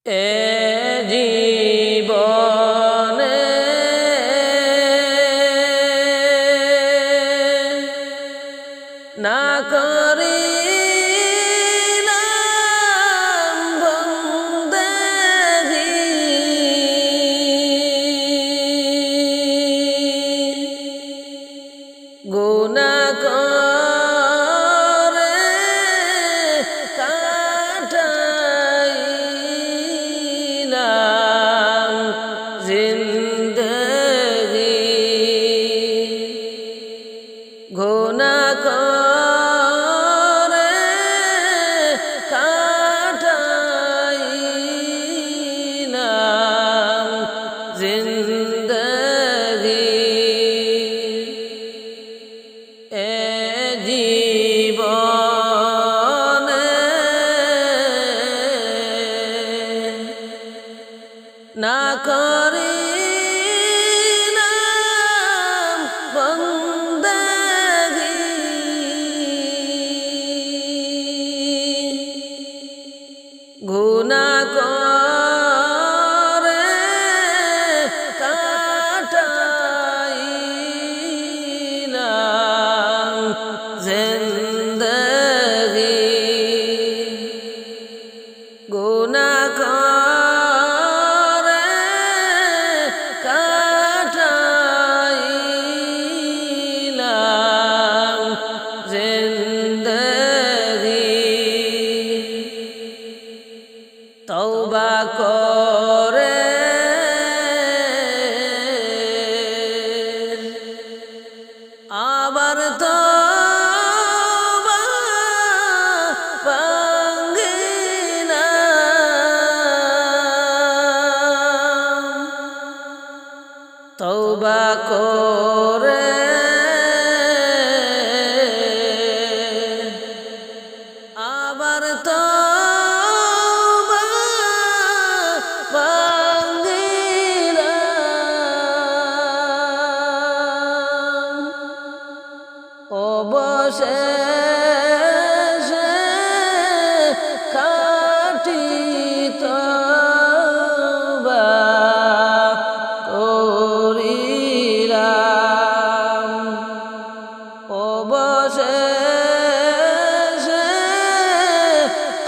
এ জীবনে না করিলাম বন্দেগী, গুনাহ করে কাটাইলাম জিন্দেগী, গুনাহ করে কাটাইলাম জিন্দেগী। এ জীবনে না করিলাম বন্দেগী, গুনাহ করে কাটাইলাম জিন্দেগী, গুনাহ করে কাটাইলাম জিন্দেগী। তওবা করে আবার তওবা ভাঙিলাম, তওবা করে আবার তওবা ভাঙিলাম, অবশেষে খাঁটি তওবা করিলাম, অবশেষে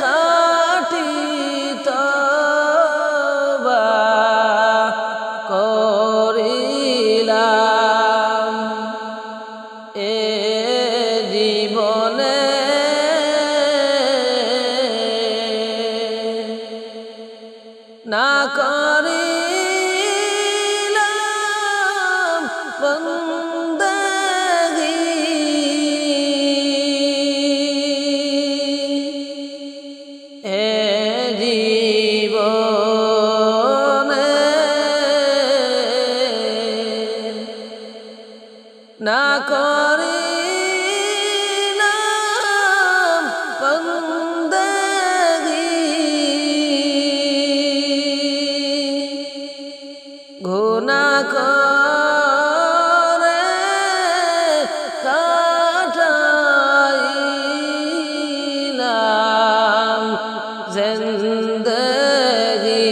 খাঁটি তওবা করিলাম। এ জীবনে না করিলাম বন্দেগী, এ জীবনে না করিলাম বন্দেগী, গুনাহ করে কাটাইলাম জিন্দেগী,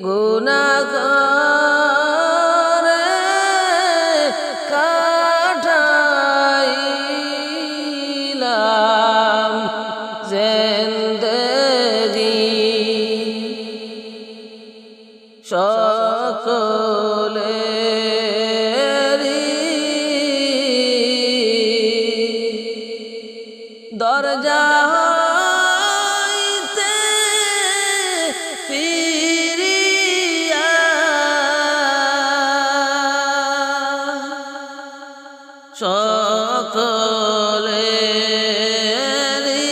গুনাহ করে কাটাইলাম জিন্দেগী। সকলেরই দরজা হইতে ফিরিয়া সকলেরই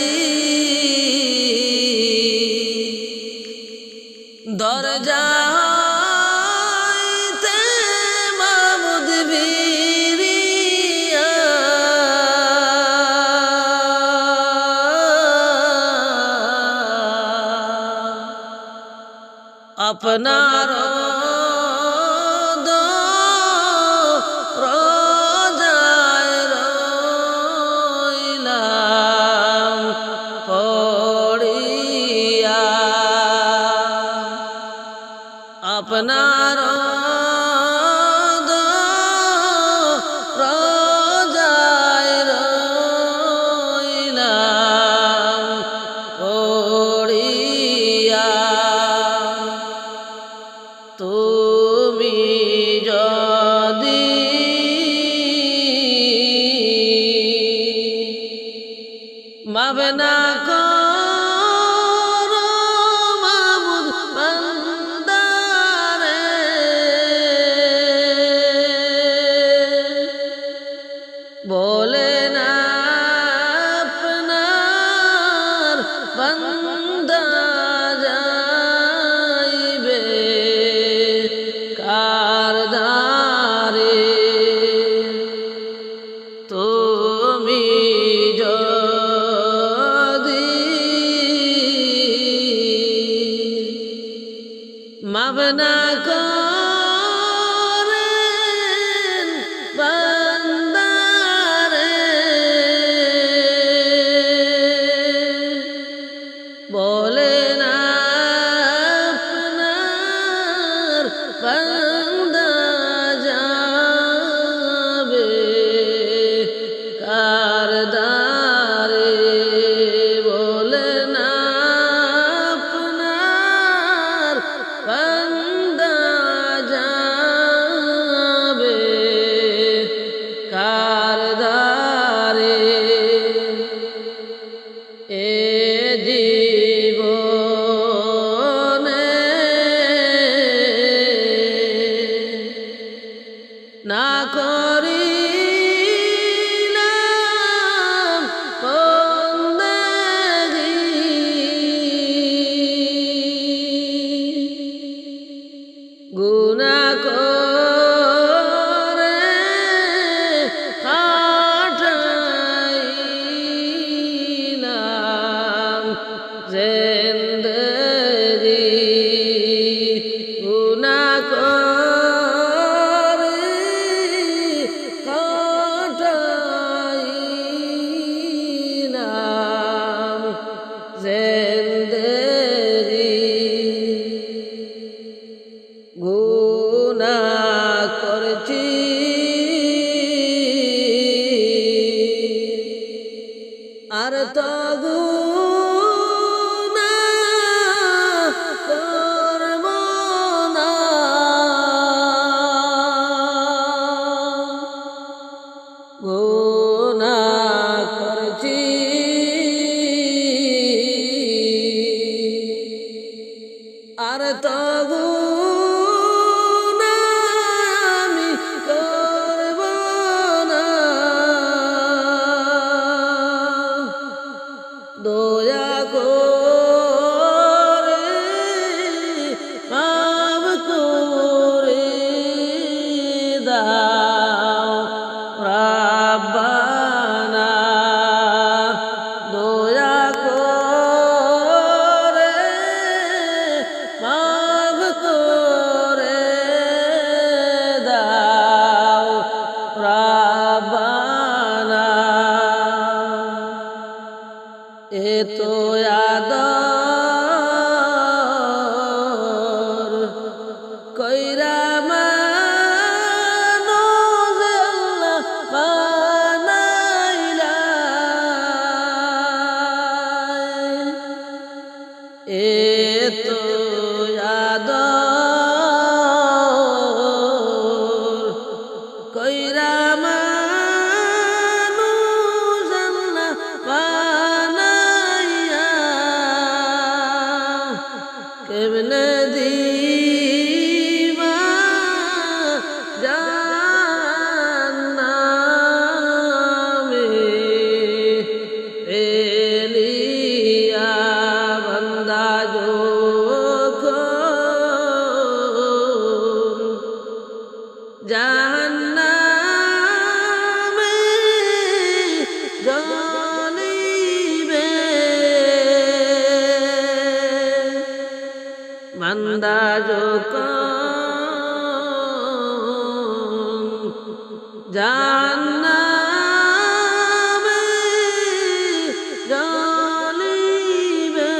দরজা হইতে মাবুদ ফিরিয়া আপনার রোজায় রইলাম পড়িয়া। আপনার রোজায় রইলাম পড়িয়া তুমি যদি মাফ না করো মাবুদ বান্দারে বলে না আপনার বান্দা যাইবে কার দ্বারে তুমি মাফ না করেন বান্দারে বলে না আপনার বান্দা যাবে কার দ্বারে বলে না আপনার বান্দা যাবে কার দ্বারে এ জীবনে না করিলাম বন্দেগী গুনাহ করে কাটাইলাম জিন্দেগী গুনাহ করে কাটাইলাম জিন্দেগী গুনাহ করেছি আর তো গুনাহ করব না গুনাহ করেছি আর তো দয়া করে মাফ করে দাও রাব্বানা দয়া করে মাফ করে দাও রাব্বানা এ তো আদর কইরা মানুষ আল্লাহ বানাইলা এ তো আদর কইরা মানুষ আল্লাহ কেমনে দিবা জান্নামে এলিয়া বান্দা যখন জাহান্নামে জ্বলিবে বান্দা যখন জাহান্নামে জ্বলিবে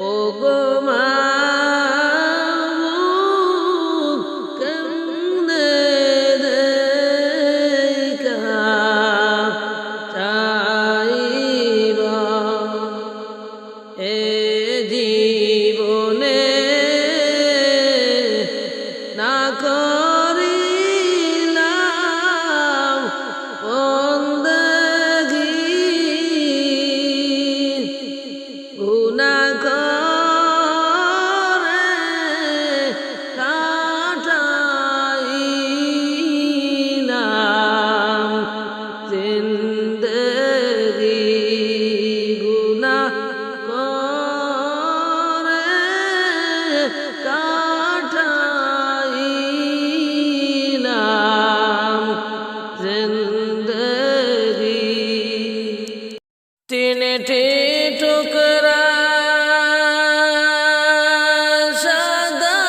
ও গো মা টুকরা সাদা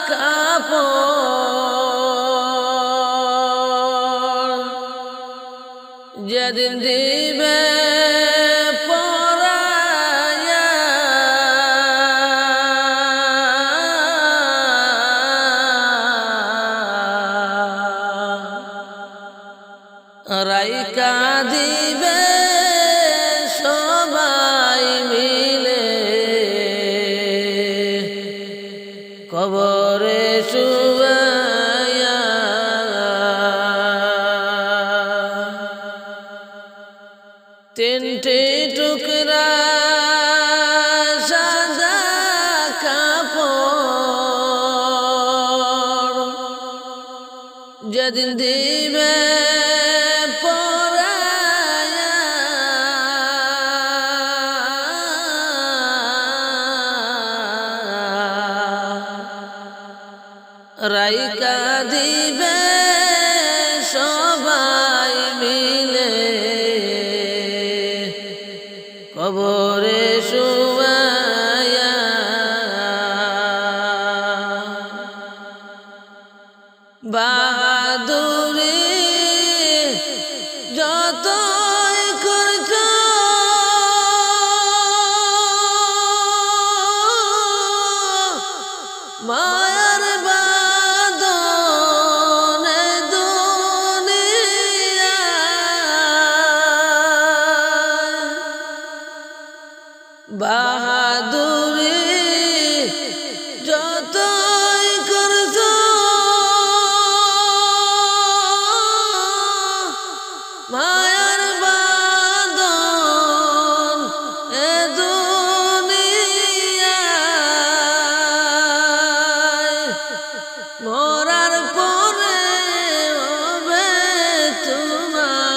কাপড় যেদিন দিবে পরায়া রাইকা দিবে সবাই মিলে কবরে শুবায়া তিনটি টুকরা সাদা কাপড় যেদিন দিবে রাইকা দিবে সবাই মিলে কবরে শুবায়া বাহাদুরি যতই করছো মায়ার বাঁধনে দুনিয়ায় বাহাদুরি যতই করছো মায়ার বাঁধন এ দুনিয়ায় মরার পরে হবে তোমার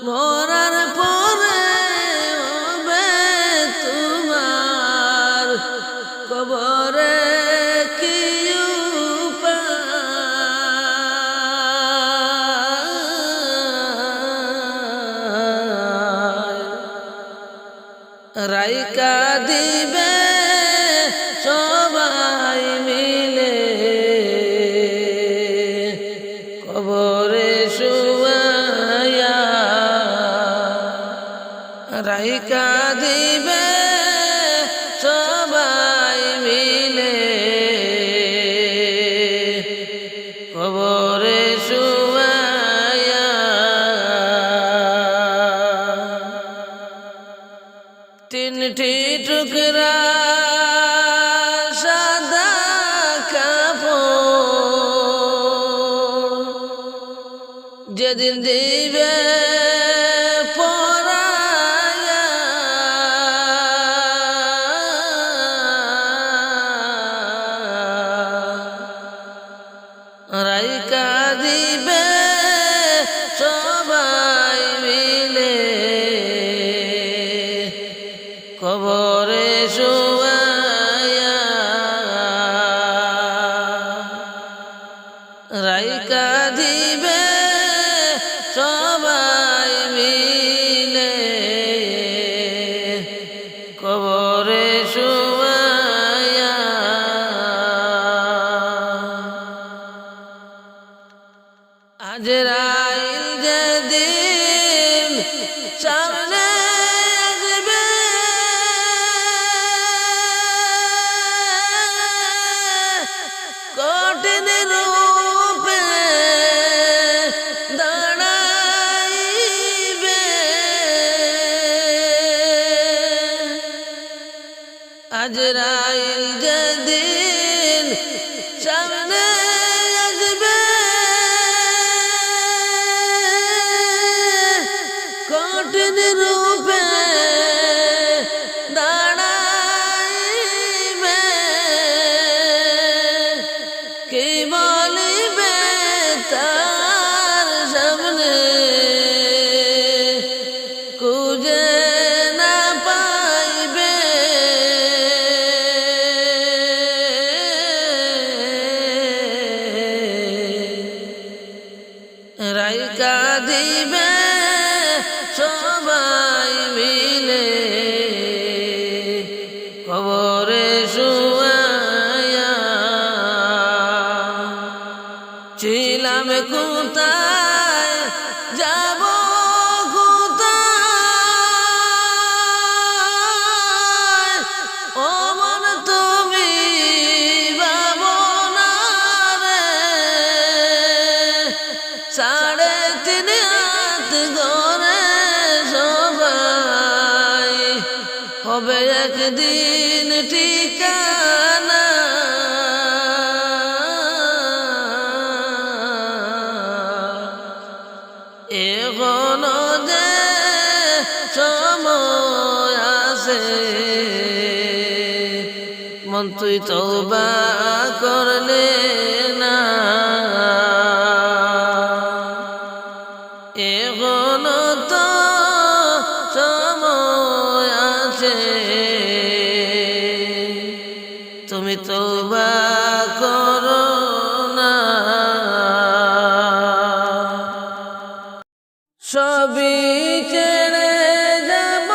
মরার পরে হবে তোমার কবরে কি রাইকা দিবে সবাই মিলে কবরে শুবায়া রাইকা দিবে সবাই মিলে কবরে শুবায়া তিনটি টুকরা সাদা কাপড় যেদিন দিবে পরায়া রাইকা দিবে সবাই মিলে কবরে শুবায়া রাইকা দিবে সবাই মিলে কবরে শুবায়া আজরাইল যেদিন সামনে আসবে কঠিন রূপে দাঁড়াইবে আজরাইল যেদিন সামনে আসবে কঠিন রূপে দাঁড়াইবে কি বলিবে তার সামনে খুঁজে না পাইবে রাইকা দিবে মায়াত গরে সবাই হবে একদিন ঠিকানা। এখনো যে সময় আছে মন তুই তওবা করলে না। এখনো তো সময় আছে তুমি তওবা করো না। সবই ছেড়ে যাব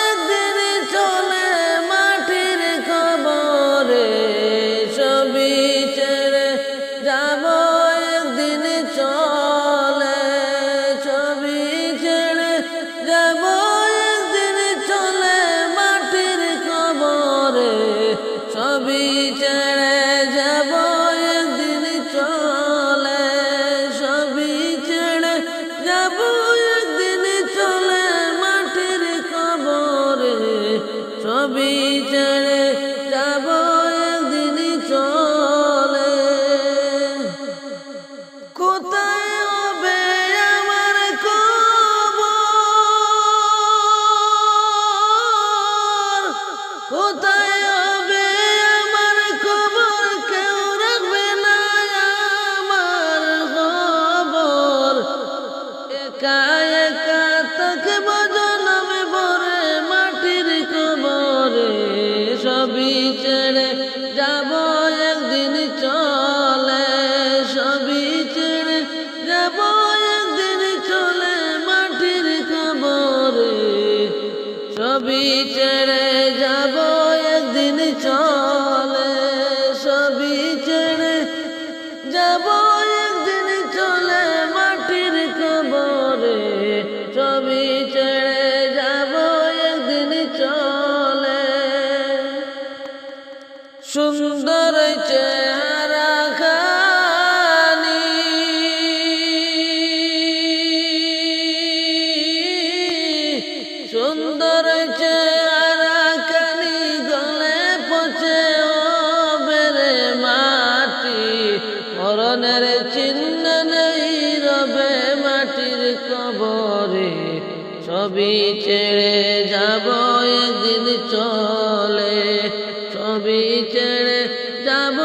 একদিন চলে মাটির কবরে। সবই ছেড়ে যাব একদিন চলে, সবই ছেড়ে যাব একদিন চলে মাটির কবরে। সবই ছেড়ে যাব একদিন চলে, সবই ছেড়ে যাব একদিন চলে মাটির কবরে। সবই ছেড়ে যাব একদিন চলে। কোথায় হবে আমার কবর, কোথায় হবে আমার কবর, কেউ রাখবে না আমার খবর। একা একা থাকব জনমে ভরে মাটির কবরে। সবই ছেড়ে যাব একদিন চলে, সবই ছেড়ে যাব একদিন চলে মাটির কবরে। সবই ছেড়ে যাব একদিন চলে, সবই ছেড়ে যাব একদিন চলে মাটির কবরে। সবই ছেড়ে যাব একদিন চলে। সুন্দর চেহারা খানি সুন্দর চেহারা খানি গলে পচে হবে রে মাটি। মরণের চিহ্ন নেই রবে মাটির কবরে। সবই ছেড়ে যাব একদিন চলে, সবই ছেড়ে যাব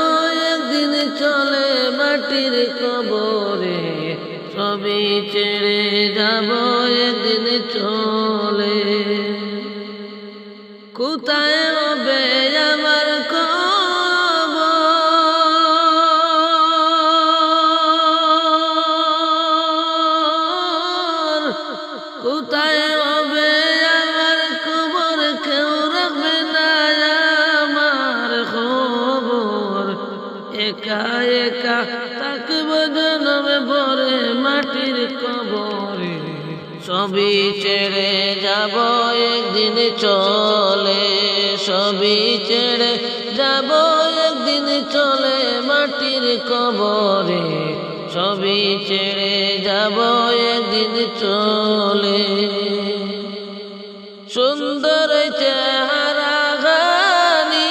একদিন চলে মাটির কবরে। সবই ছেড়ে যাব একদিন চলে। কোথায় হবে আমার কবর, কোথায় হবে আমার কবর, কেউ রাখবে না আমার খবর। একা একা থাকব জনমে ভরে মাটির কবরে। সবই ছেড়ে যাব একদিন চলে, সবই ছেড়ে যাব একদিন চলে মাটির কবরে। সবই ছেড়ে যাব একদিন চলে। সুন্দর চেহারা গানি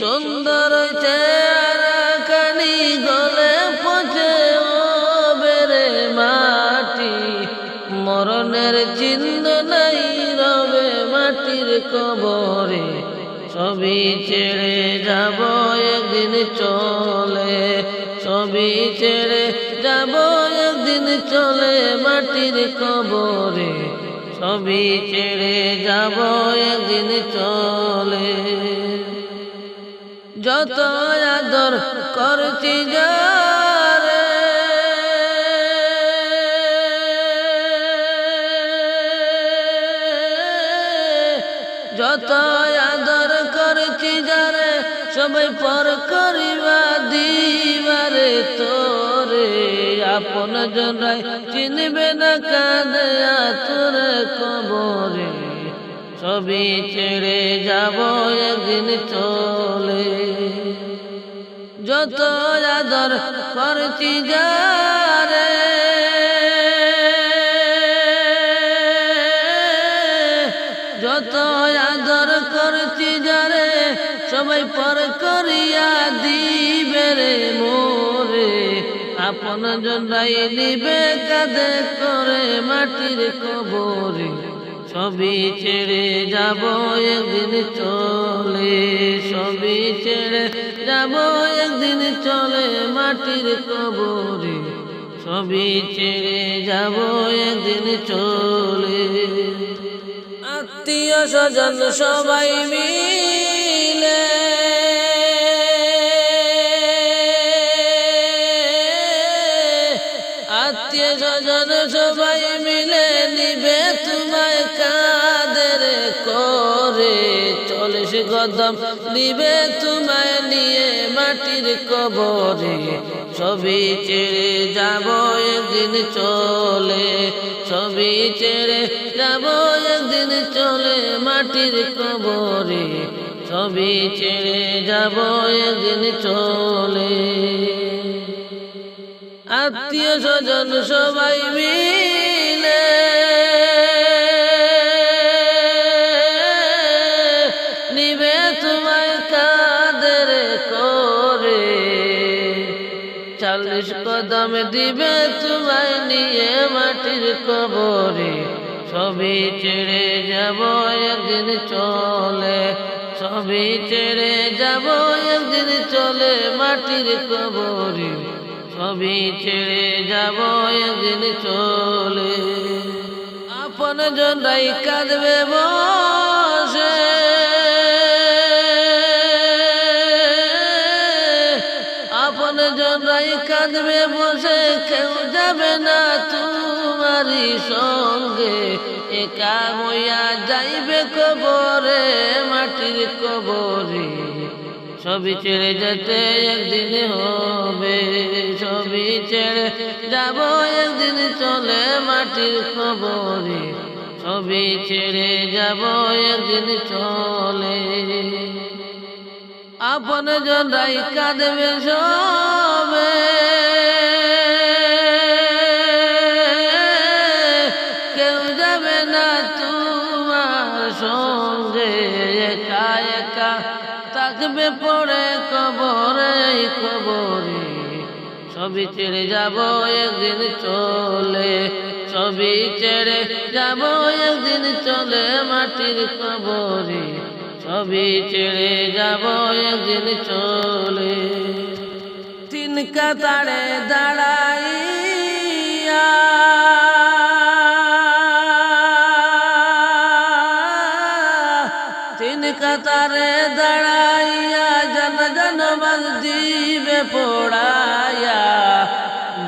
সুন্দর চেহারা কানি গলে পচে হবে রে মাটি। মরণের চিহ্ন নাই রবে মাটির কবরে। সবই ছেড়ে যাব একদিন চলে, সবই ছেড়ে যাব একদিন চলে মাটির কবরে। সবই ছেড়ে যাব একদিন চলে। যত আদর করছি যারে, যত আদর করছি যারে, সবাই পর করিবা দিবারে তোরে। আপন জনাই চিনবে না কাঁদে তোরে কবরে। সবই ছেড়ে যাব একদিন চলে। যত আদর করছি যারে যত আদর করছি যারে সবাই পর করিয়া দিবে রে মোরে আপন জনাই নিবে কাঁধে করে মাটির কবরে সবই ছেড়ে যাব একদিন চলে সবই ছেড়ে যাব একদিন চলে মাটির কবরে সবই ছেড়ে যাব একদিন চলে আত্মীয় স্বজন সবাই মিলে আত্মীয় স্বজন সবাই মিলে নিবে তোমায় কাঁধের করে 40 কদম নিবে তোমায় নিয়ে মাটির কবরে সবই ছেড়ে যাব একদিন চলে সবই ছেড়ে যাব একদিন চলে মাটির কবরে সবই ছেড়ে যাব একদিন চলে আত্মীয় স্বজন সবাই মিলে নিবে তোমায় কাঁধের করে 40 কদম দিবে তোমায় নিয়ে মাটির কবরে সবই ছেড়ে যাব একদিন চলে সবই ছেড়ে যাব একদিন চলে মাটির কবরে সবই ছেড়ে যাব একদিন চলে আপন জনাই কাঁদবে বসে আপন জনাই কাঁদবে বসে কেউ যাবে না তোমারই সঙ্গে একা হইয়া যাইবে কবরে মাটির কবরে সবই ছেড়ে যেতে একদিন হবে সবই ছেড়ে যাব একদিন চলে মাটির কবরে সবই ছেড়ে যাব একদিন চলে আপন জনাই কাঁদবে সবে কেউ যাবে না তোমার সঙ্গে একা একা থাকবে পড়ে কবরে কবরে সবই ছেড়ে যাব একদিন চলে সবই ছেড়ে যাব একদিন চলে মাটির কবরে সবই ছেড়ে যাব একদিন চলে 3 কাতারে দাঁড়াইয়া কাতারে দাঁড়াইয়া জানাজা নামাজ দিবে পড়াইয়া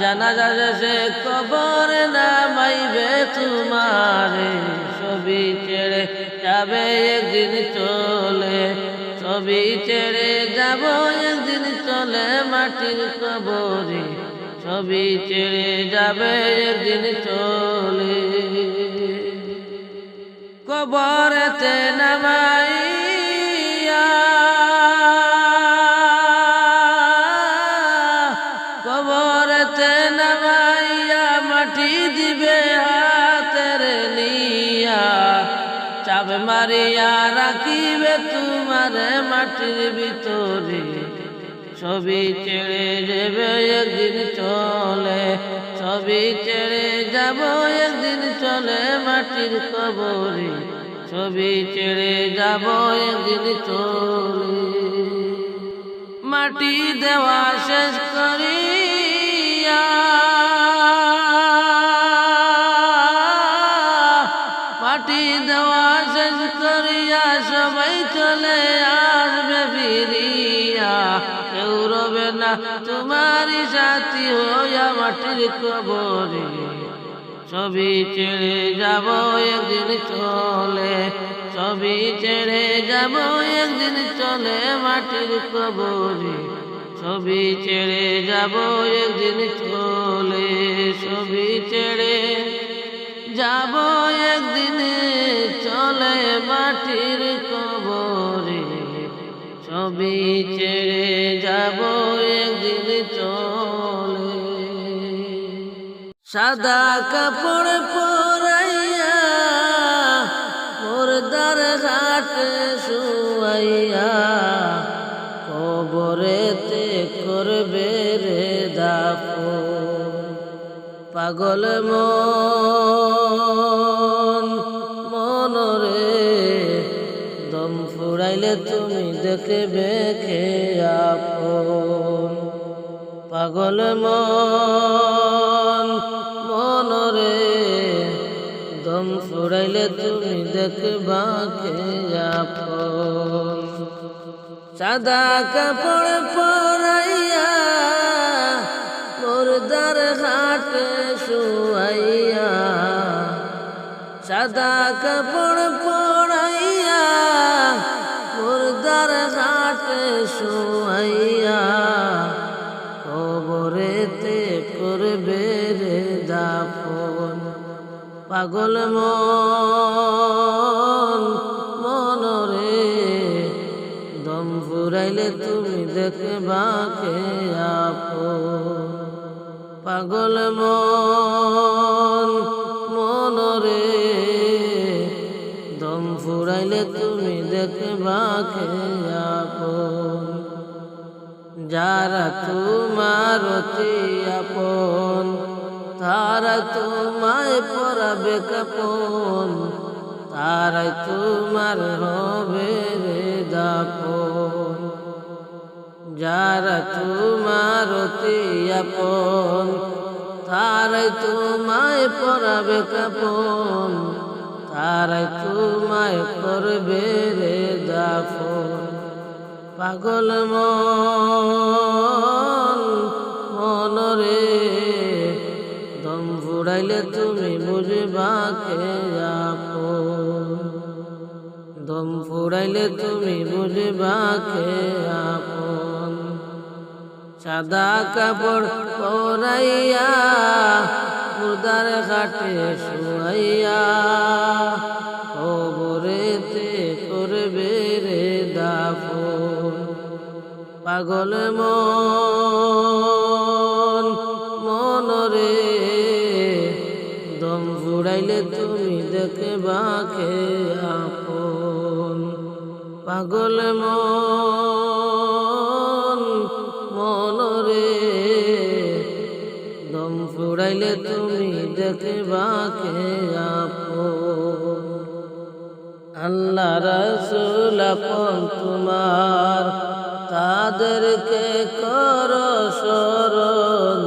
জানাজা শেষে কবরে নামাইবে তোমারে সবই ছেড়ে যাবে একদিন চলে সবই ছেড়ে যাব একদিন চলে মাটির কবরে সবই ছেড়ে যাবে একদিন চলে কবরেতে নামাইয়া কবরেতে নামাইয়া মাটি দিবে হাতের নিয়া চাপ মারিয়া রাখিবে তোমারে মাটির ভিতরে সবই ছেড়ে যাবে একদিন চলে সবই ছেড়ে যাব একদিন চলে মাটির কবরে সবই ছেড়ে যাব একদিন চলে মাটি দেওয়া শেষ করিয়া মাটি দেওয়া শেষ করিয়া সবাই চলে আসবে ফিরিয়া কেউ রবে না তোমারই সাথী হইয়া মাটির কবরে সবই ছেড়ে যাব একদিন চলে সবই ছেড়ে যাব একদিন চলে মাটির কবরে সবই ছেড়ে যাব একদিন চলে সবই ছেড়ে যাব একদিন চলে মাটির কবরে সবই ছেড়ে যাব একদিন চলে। সাদা কাপড় পরাইয়া মুর্দার ঘাটে শুয়াইয়া কবরেতে করবে রে দাফন। পাগল মনরে দম ফুরাইলে তুমি দেখবে কে আপন। পাগল মনরে দম ফুরাইলে তুমি দেখবা কে আপন। সাদা কাপড় পরাইয়া মুর্দার ঘাটে শুয়াইয়া, সাদা কাপড় পরাইয়া মুর্দার ঘাটে শুয়াইয়া কবরেতে করবে রে দাফন। পাগল মনরে দম ফুরাইলে তুমি দেখবা কে আপন। পাগল মনরে দম ফুরাইলে তুমি দেখবা কে আপন। যারা তোমার অতি আপন তারা তোমায় পরাবে কাপন, তারাই তোমার হবে রে দাফন। যারা তোমার অতি আপন তারাই তোমায় পরাবে কাপন, তারাই তোমায় করবে রে দাফন। পাগল মনরে দম ফুরাইলে তুমি বুঝবা কে আপন। দম ফুরাইলে তুমি বুঝবা কে আপন। সাদা কাপড় পরাইয়া মুর্দার ঘাটে শুয়াইয়া কবরেতে করবে রে দাফন। পাগল মনরে দম ফুরাইলে তুমি দেখবা কে আপন। পাগল মনরে দম ফুরাইলে তুমি দেখবা কে আপন। আল্লাহ রাসূল আপন তোমার তাদেরকে করো স্মরণ,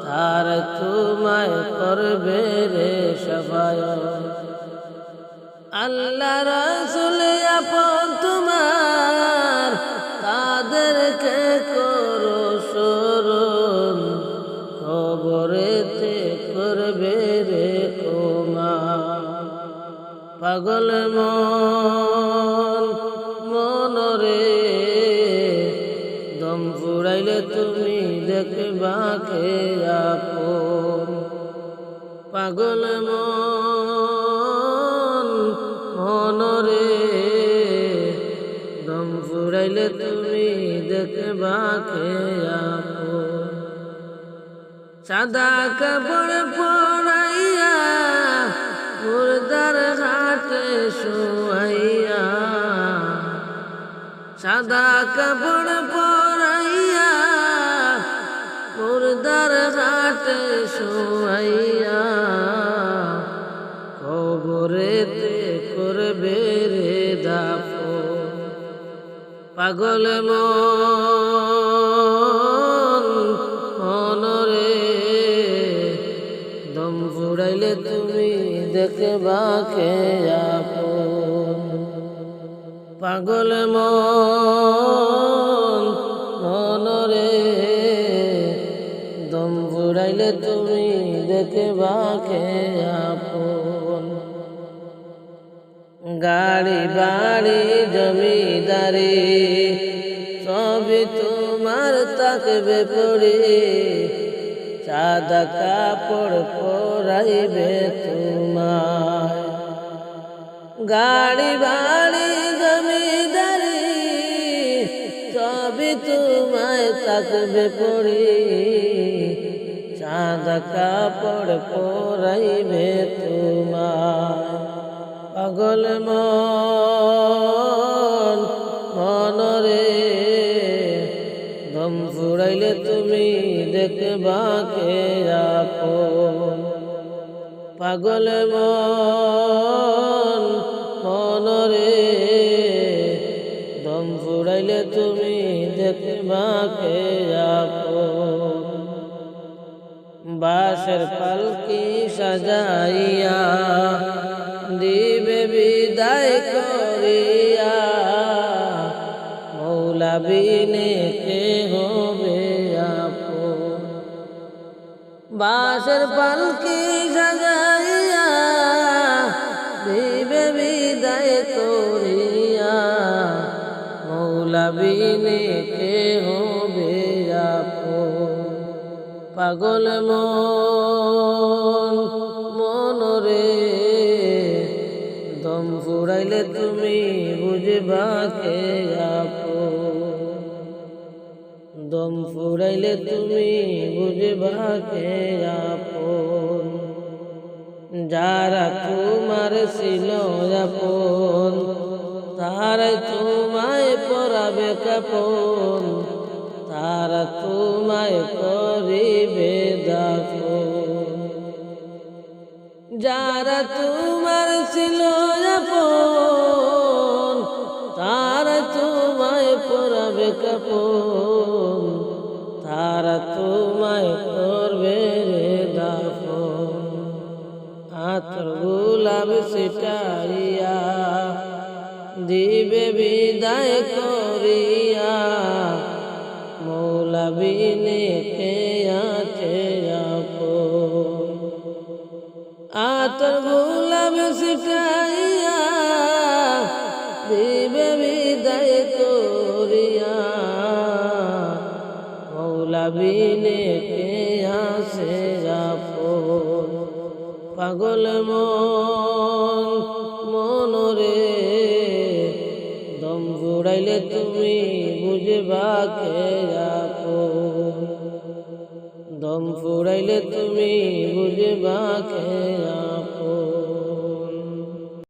তার তোমায় করবে রে শাফায়াত। আল্লাহ রাসূল আপন তোমার তাদেরকে করো স্মরণ, কবরেতে করবে রে ক্ষমা। পাগল মনরে দম ফুরাইলে তুমি দেখবা কে আপন। পাগল মনরে দম ফুরাইলে তুমি দেখবা কে আপন। সাদা কাপড় পরাইয়া মুর্দার ঘাটে শুয়াইয়া, সাদা কাপড় পরাইয়া মুর্দার ঘাটে শুয়াইয়া কবরেতে করবে রে দাফন। পাগল মনরে দম ফুরাইলে তুমি দেখবা কে আপন। পাগল মনরে দম ফুরাইলে তুমি দেখবা কে আপন। গাড়ি বাড়ি জমিদারি সবই তোমার থাকবে পড়ে, সাদা কাপড় পরাইবে তোমার। গাড়ি বাড়ি জমিদারি সবই তোমায় রাখবে পরি সাদা কাপড় পরাইবে তোমায় পাগল মনরে দম ফুরাইলে তুমি দেখবা কে আপন পাগল মনরে দম ফুরাইলে তুমি দেখবা কে আপন বাঁশের পালকি সাজাইয়া দিবে বিদায় করিয়া মৌলা বিনে কে হবে আপন বাঁশের পালকি সাজাইয়া দিবে বিদায় করিয়া মৌলা বিনে কে হবে আপন পাগল মনরে দম ফুরাইলে তুমি বুঝবা কে আপন দম ফুরাইলে তুমি বুঝবা কে আপন যারা তোমার ছিল আপন তারাই তোমায় পরাবে কাপন তারা তোমায় করিবে দাফন যারা তোমার ছিল আপন তারা তোমায় পরাবে কাপন তারা তোমায় করবে রে দাফন আতর গোলাপ ছিটাইয়া দিবে বিদায় করিয়া মৌলা বিনে কে আছে আপন আতর গোলাপ ছিটাইয়া দিবে বিদায় করিয়া মৌলা বিনে কে আছে আপন পাগল মনরে দম ফুরাইলে তুমি বুঝবা কে আপন দম ফুরাইলে তুমি বুঝবা কে আপন।